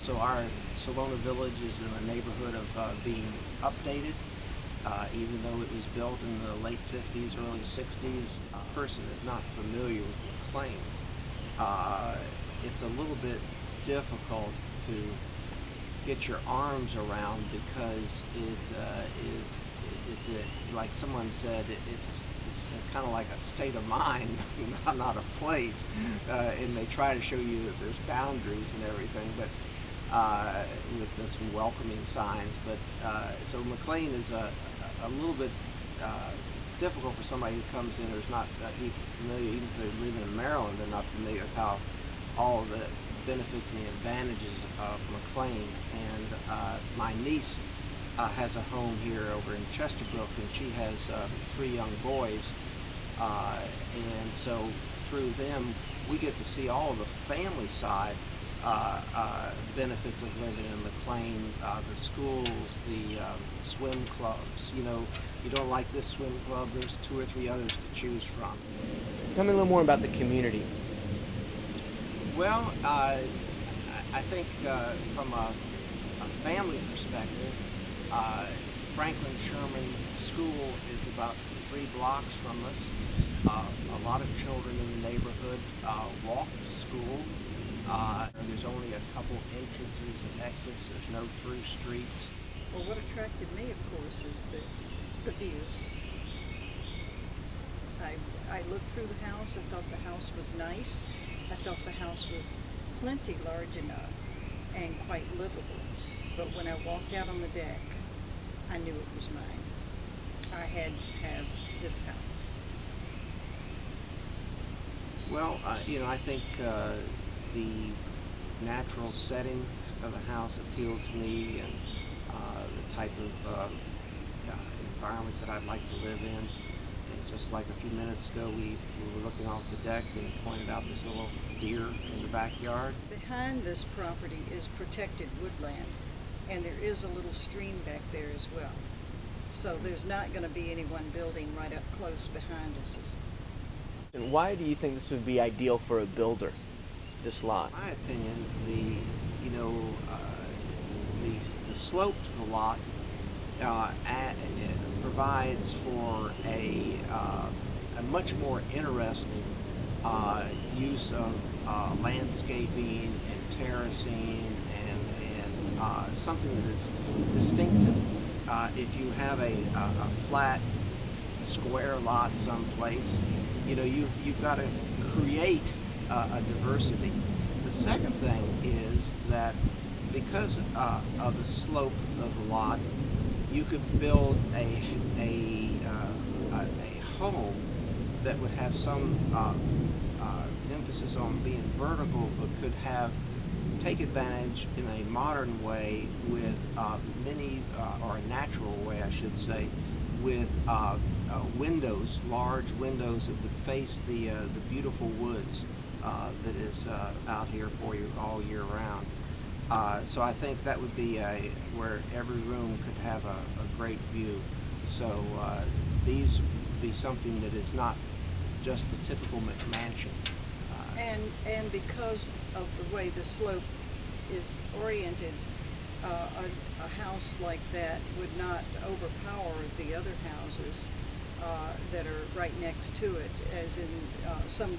So our Salona Village is in the neighborhood of being updated. Even though it was built in the late 50s, early 60s, a person is not familiar with McLean. Uh, it's a little bit difficult to get your arms around because it's like someone said, it's kind of like a state of mind, not a place, and they try to show you that there's boundaries and everything, but with some welcoming signs. But so McLean is a little bit difficult for somebody who comes in who's not even familiar, even if they're living in Maryland, they're not familiar with how all of the benefits and the advantages of McLean. And my niece has a home here over in Chesterbrook, and she has 3 young boys, and so through them we get to see all of the family side benefits of living in McLean, the schools, the swim clubs. You know, you don't like this swim club, there's 2 or 3 others to choose from. Tell me a little more about the community. Well, I think from a family perspective, uh, Franklin Sherman School is about 3 blocks from us. A lot of children in the neighborhood walk to school. There's only a couple entrances and exits. There's no through streets. Well, what attracted me, of course, is the view. I looked through the house. I thought the house was nice. I thought the house was plenty large enough and quite livable. But when I walked out on the deck, I knew it was mine. I had to have this house. Well, you know, I think the natural setting of the house appealed to me, and the type of environment that I'd like to live in. And just like a few minutes ago, we were looking off the deck and pointed out this little deer in the backyard. Behind this property is protected woodland, and there is a little stream back there as well. So there's not going to be anyone building right up close behind us. And why do you think this would be ideal for a builder, this lot? In my opinion, you know the slope to the lot provides for a much more interesting use of landscaping and terracing and something that is distinctive. If you have a flat square lot someplace, you know you've got to create a diversity. The second thing is that because of the slope of the lot, you could build a home that would have some emphasis on being vertical, but could have take advantage in a modern way with many, or a natural way, I should say, with windows, large windows that would face the beautiful woods that is out here for you all year round. So I think that would be where every room could have a great view. So these would be something that is not just the typical McMansion. And because of the way the slope is oriented, a house like that would not overpower the other houses that are right next to it, as in some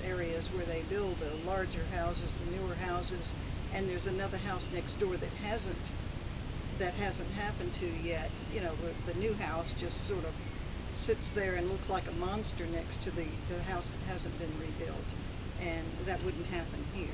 areas where they build the larger houses, the newer houses, and there's another house next door that hasn't happened to yet. You know, the new house just sort of sits there and looks like a monster next to the house that hasn't been rebuilt, and that wouldn't happen here.